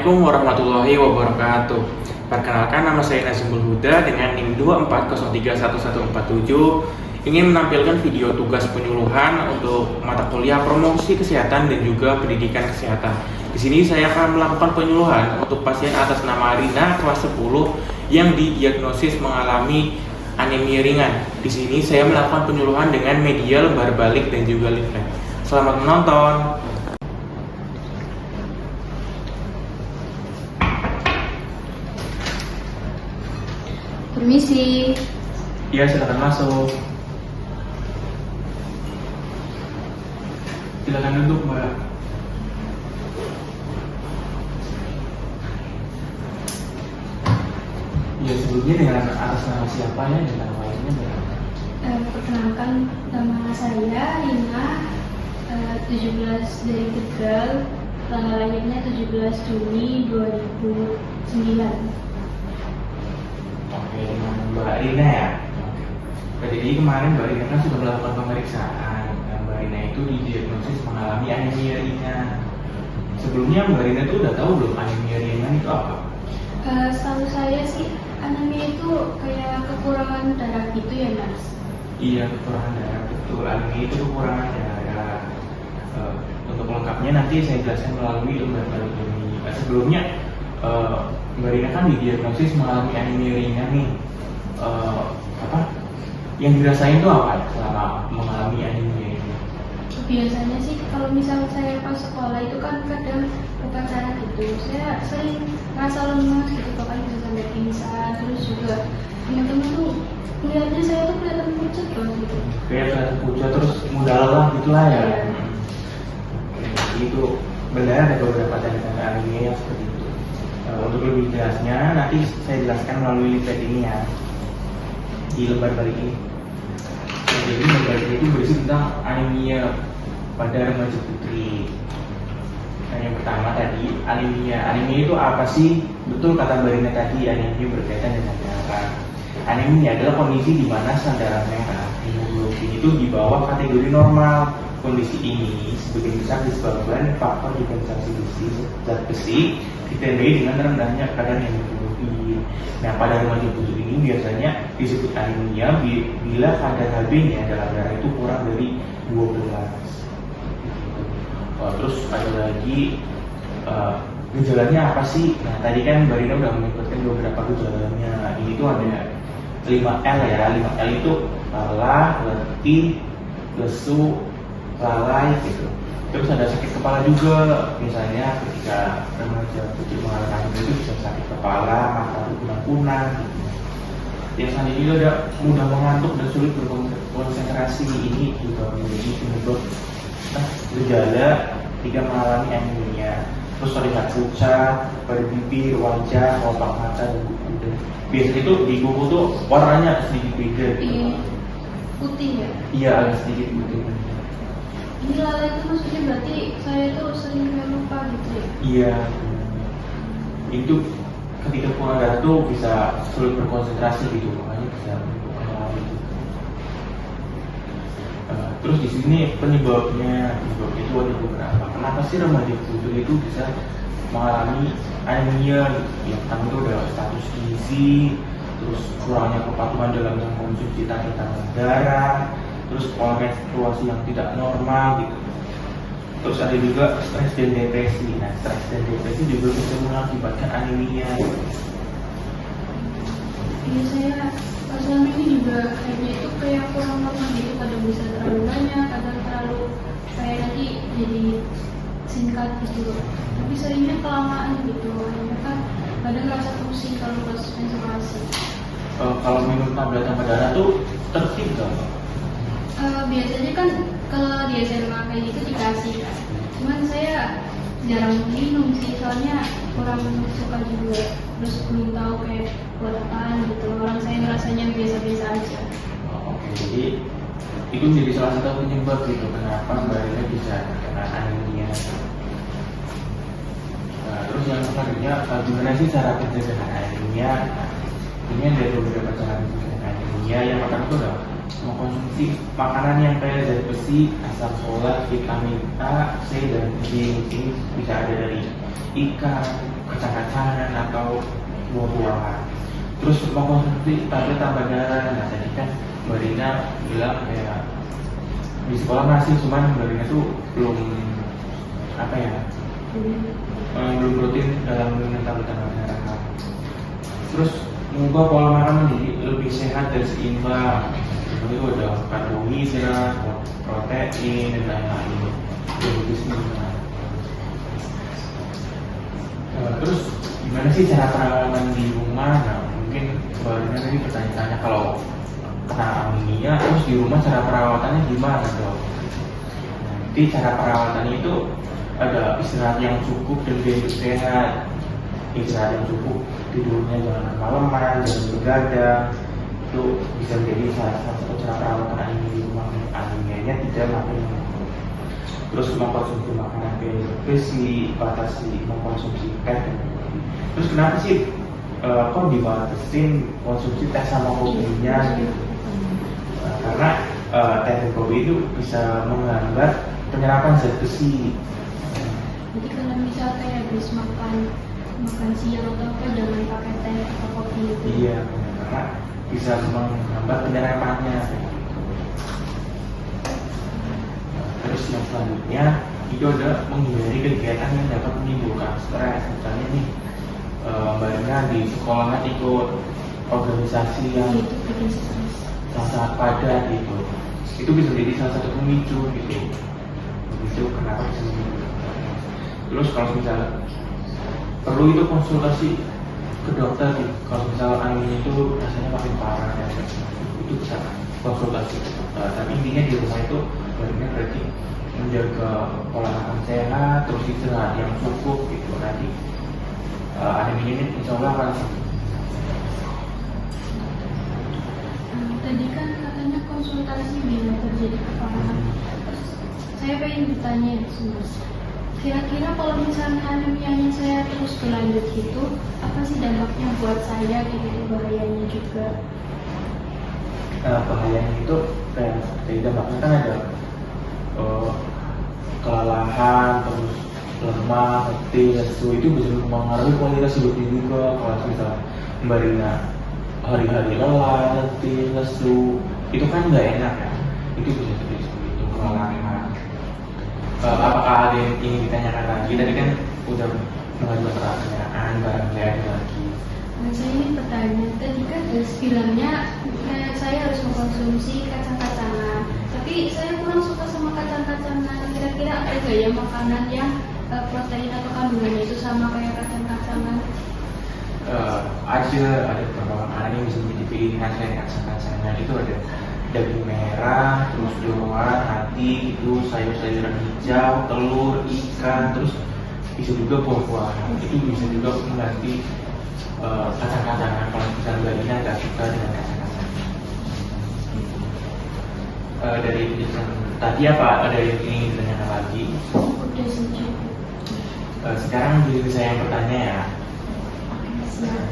Assalamualaikum warahmatullahi wabarakatuh. Perkenalkan, nama saya Nazmul Huda dengan NIM 24031147, ingin menampilkan video tugas penyuluhan untuk mata kuliah promosi kesehatan dan juga pendidikan kesehatan. Di sini saya akan melakukan penyuluhan untuk pasien atas nama Rina kelas 10 yang didiagnosis mengalami anemia ringan. Di sini saya melakukan penyuluhan dengan media lembar balik dan juga leaflet. Selamat menonton. Permisi. Ya, silakan masuk. Silakan duduk, Mbak. Ya, sebelumnya dengan atas nama siapa ya, dan nama lainnya Mbak? Perkenalkan, nama saya Rina, 17 dari Tegal, tanggal lahirnya 17 Juni 2009. Oke, dengan Mbak Rina ya. Jadi kemarin Mbak Rina kan sudah melakukan pemeriksaan. Dan Mbak Rina itu didiagnosis mengalami anemia ringan. Sebelumnya Mbak Rina itu udah tahu belum anemia ringan itu apa? Setahu saya sih anemia itu kayak kekurangan darah gitu ya, Mas? Iya, kekurangan darah, betul. Anemia itu kekurangan darah. Untuk lengkapnya nanti saya jelaskan melalui lembar balik ini. Sebelumnya Mbak Rina kan didiagnosis mengalami anemia ringan nih. Yang dirasain itu apa ya selama mengalami anemia ini? Biasanya sih kalau misalnya saya pas sekolah itu kan kadang upacara gitu, saya sering merasa lemas gitu, bahkan bisa sampai pingsan. Terus juga teman-teman tuh melihatnya saya tuh kelihatan pucat loh gitu. Kayak kelihatan pucat terus mudah lelah gitulah ya. Iya. Jadi itu benar ada beberapa tanda-tanda anemia yang seperti itu. Untuk lebih jelasnya nanti saya jelaskan melalui leaflet ini ya, di lembar balik ini. Jadi lembar balik itu berisi tentang anemia pada remaja putri. Nah, yang pertama tadi anemia. Anemia itu apa sih? Betul kata Mbak Rina tadi, anemia berkaitan dengan darah. Anemia adalah kondisi di mana sel darah merah hemoglobin itu di bawah kategori normal. Kondisi ini sebagian besar disebabkan faktor dekompensasi zat besi ditandai dengan rendahnya kadar hemoglobin. Nah, pada remaja putri ini biasanya disebut anemia bila kadar Hb-nya dalam darah itu kurang dari 12. Terus ada lagi gejalanya apa sih? Nah, tadi kan Mbak Rina udah menyebutkan beberapa gejalanya. Ini tuh ada 5L ya. 5L itu lelah, letih, lesu, lalai gitu. Terus ada sakit kepala juga, misalnya ketika remaja putri mengalami itu bisa sakit kepala, mata kunang-kunang gitu. Yang selanjutnya ada mudah mengantuk dan sulit berkonsentrasi. Ini juga menjadi penyebab gejala ketika mengalami anemia. Terus terlihat pucat pada bibir, wajah, kelopak mata, dan kuku. Dan biasanya itu di kuku tuh warnanya sedikit beda gitu. Putih ya? Iya, agak sedikit putih. Ini lalai itu maksudnya berarti saya tuh sering kayak lupa gitu ya? Iya. Itu ketika kurang darah tuh bisa sulit berkonsentrasi gitu, makanya bisa mengalami itu. Terus di sini penyebabnya itu ada beberapa. Kenapa sih remaja putri itu bisa mengalami anemia? Yang pertama itu ada status gizi, terus kurangnya kepatuhan dalam mengkonsumsi tanda-tanda darah, terus pola menstruasi yang tidak normal gitu. Terus ada juga stres dan depresi. Nah, stres dan depresi juga bisa mengakibatkan anemia. Iya, saya pas selama ini juga kayaknya itu kayak kurang normal gitu, kadang bisa terlalu banyak, kadang terlalu kayak nanti jadi singkat gitu. Tapi seringnya kelamaan gitu, akhirnya kan kadang ngerasa pusing kalau pas menstruasi. Kalau minum tablet tambah darah tuh tertib gak? Biasanya kan kalau di SMA kayak gitu dikasih kan, cuman saya jarang minum sih, soalnya kurang suka juga, terus belum tahu kayak buat apaan gitu. Orang saya ngerasanya biasa-biasa aja. Oke, jadi itu menjadi salah satu penyebab gitu kenapa Mbak Rina bisa terkena anemia. Terus yang selanjutnya, gimana sih cara pencegahan anemia? Ini ada beberapa cara pencegahan anemia. Yang pertama itu adalah mengkonsumsi makanan yang kaya zat besi, asam folat, vitamin A, C, dan D. Ini bisa ada dari ikan, kacang-kacangan atau buah-buahan. Terus mau konsumsi tablet tambah darah. Nah tadi kan Mbak Rina bilang kayak di sekolah masih, cuman Mbak Rina tuh belum apa ya, belum rutin dalam minum tablet tambah darah. Terus mengubah pola makan menjadi lebih sehat dan seimbang. Itu ada karbohidrat, protein dan lain-lain. Lebih seimbang. Terus gimana sih cara perawatan di rumah? Nah mungkin barunya tadi pertanyaan kalau kena anemia terus di rumah cara perawatannya gimana dok? Nanti cara perawatannya itu ada istirahat yang cukup dan gaya hidup sehat. Istirahat yang cukup, tidurnya jangan kemalaman, jangan begadang. Itu bisa menjadi salah satu cara perawatan anemia di rumah. Anemianya tidak makin. Terus mengkonsumsi makanan bergizi, batasi mengkonsumsi teh. Terus kenapa sih kok dibatasin konsumsi teh sama kopinya gitu? Karena teh dan kopi itu bisa menghambat penyerapan zat besi. Jadi kalau misal kayak habis makan siang atau apa jangan pakai teh atau kopi itu. Iya, karena bisa menghambat penyerapannya. Terus yang selanjutnya itu ada menghindari kegiatan yang dapat menimbulkan stres. Misalnya nih Mbak Rina di sekolah ikut organisasi yang Itu bikin stres. sangat padat gitu. Itu bisa menjadi salah satu pemicu gitu. Pemicu kenapa bisa menimbulkan. Terus kalau misalnya perlu itu konsultasi ke dokter gitu. Kalau misalnya anemia itu rasanya makin parah ya, itu bisa konsultasi ke dokter. Tapi intinya di rumah itu barunya berarti menjaga pola makan sehat, terus istirahat yang cukup gitu. Nanti anemia ini insya Allah akan Tadi kan katanya konsultasi bila terjadi keparahan. Saya pengen bertanya Mas, kira-kira kalau misalnya anemianya saya terus berlanjut gitu, apa sih dampaknya buat saya gitu, bahayanya juga? bahayanya itu kayak seperti dampaknya kan ada kelelahan, terus lemah, letih, lesu. Itu bisa mempengaruhi kualitas hidupnya juga. Kalau misalnya Mbak Rina hari-hari lelah, letih, lesu, itu kan nggak enak ya. Itu bisa terjadi seperti itu, kelelahan. Apakah ada yang ingin ditanyakan lagi? Tadi kan udah mengajukan pertanyaan, barangkali ada lagi. Nah, saya ingin bertanya, tadi kan bilangnya saya harus mengkonsumsi kacang-kacangan, tapi saya kurang suka sama kacang-kacangan. Kira-kira ada nggak ya makanan yang protein atau kandungannya itu sama kayak kacang-kacangan? Ada beberapa makanan yang bisa menjadi pilihan selain kacang-kacangan. Itu ada daging merah, terus jeroan, hati, itu sayur-sayuran hijau, telur, ikan, terus bisa juga buah-buahan. Itu bisa juga mengganti kacang-kacangan kalau misalnya Mbak Rina nggak suka dengan kacang-kacangan. Dari penjelasan tadi apa ada yang ingin ditanyakan lagi? Udah sih. Sekarang diri saya yang bertanya ya. Siap.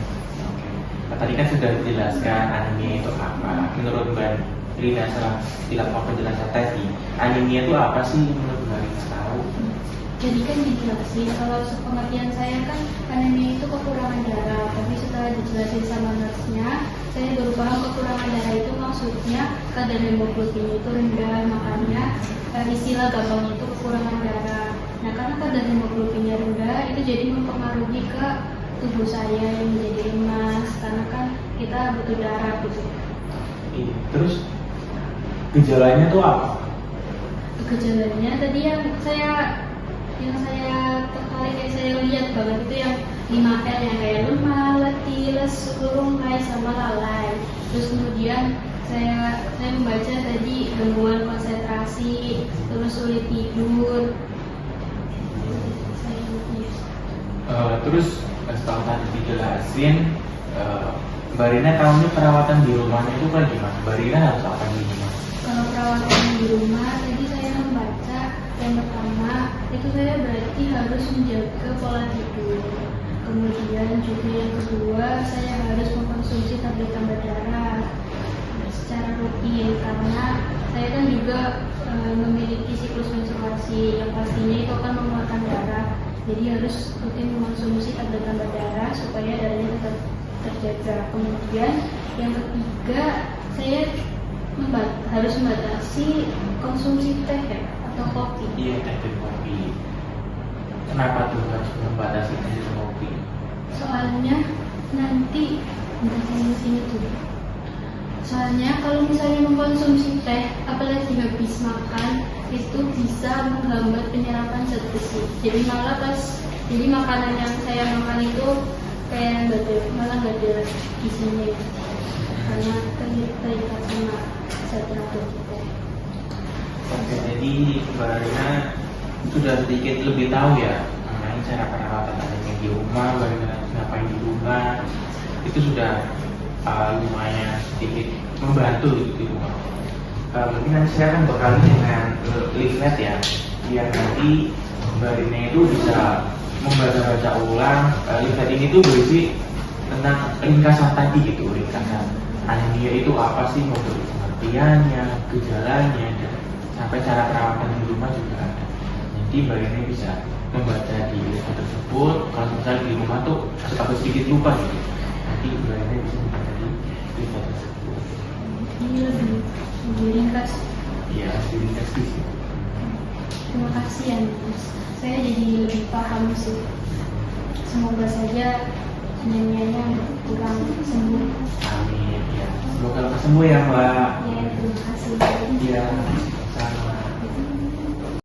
Tadi kan sudah dijelaskan anemia itu apa. Menurut Mbak Rina setelah dilakukan penjelasan tadi, anemia itu apa sih menurut Mbak Rina tahu? Jadi kan dijelasin kalau sepengertian saya kan anemia itu kekurangan darah, tapi setelah dijelasin sama nurse-nya, saya baru paham kekurangan darah itu maksudnya kadar hemoglobin itu rendah, makanya istilah gampangnya itu kekurangan darah. Nah karena kadar hemoglobinnya rendah itu jadi mempengaruhi ke tubuh saya yang menjadi lemas, karena kan kita butuh darah gitu. Terus gejalanya tuh apa? Gejalanya tadi yang saya tertarik, yang saya lihat banget itu yang 5L yang kayak lemah, letih, lesu, lunglai, sama lalai. Terus kemudian saya membaca tadi gangguan konsentrasi, terus sulit tidur. Terus setelah tadi dijelasin, Mbak Rina tahunya perawatan di rumahnya itu kayak gimana? Mbak Rina harus apa di rumah? Kalau perawatan di rumah tadi saya membaca yang pertama itu saya berarti harus menjaga pola tidur. Kemudian juga yang kedua saya harus mengkonsumsi tablet tambah darah secara rutin, karena saya kan juga memiliki siklus menstruasi yang pastinya itu akan mengeluarkan darah. Jadi harus rutin mengkonsumsi tablet tambah darah supaya darahnya tetap terjaga. Kemudian yang ketiga, saya harus membatasi konsumsi teh ya, atau kopi. Iya, teh dan kopi. Kenapa tuh harus membatasi teh dan kopi? Soalnya nanti di sini tuh. Soalnya kalau misalnya mengkonsumsi teh, apalagi habis makan, itu bisa menghambat penyerapan zat besi. Jadi makanan yang saya makan itu kayak malah nggak ada gizinya, karena terikat sama zat teratur kita. Oke, jadi Mbak Rina sudah sedikit lebih tahu ya mengenai cara perawatan anaknya di rumah, bagaimana ngapain di rumah, itu sudah lumayan sedikit membantu gitu di rumah. Mungkin nanti saya akan bekali dengan leaflet ya, biar nanti Mbak Rina itu bisa membaca ulang. Leaflet ini tuh berisi tentang ringkasan tadi gitu, ringkasan anemia itu apa sih, memberi pengertiannya, gejalanya, dan sampai cara perawatan di rumah juga ada. Nanti Mbak Rina bisa membaca di leaflet tersebut. Kalau misalnya di rumah tuh suka sedikit lupa gitu, nanti Mbak Rina bisa membaca di leaflet tersebut. Ini lebih ringkas. Iya, lebih ringkas di sini. Terima kasih ya Mas. Saya jadi lebih paham sih. Semoga saja anemianya kurang sembuh. Amin ya. Semoga lekas sembuh ya Mbak. Ya, terima kasih. Iya.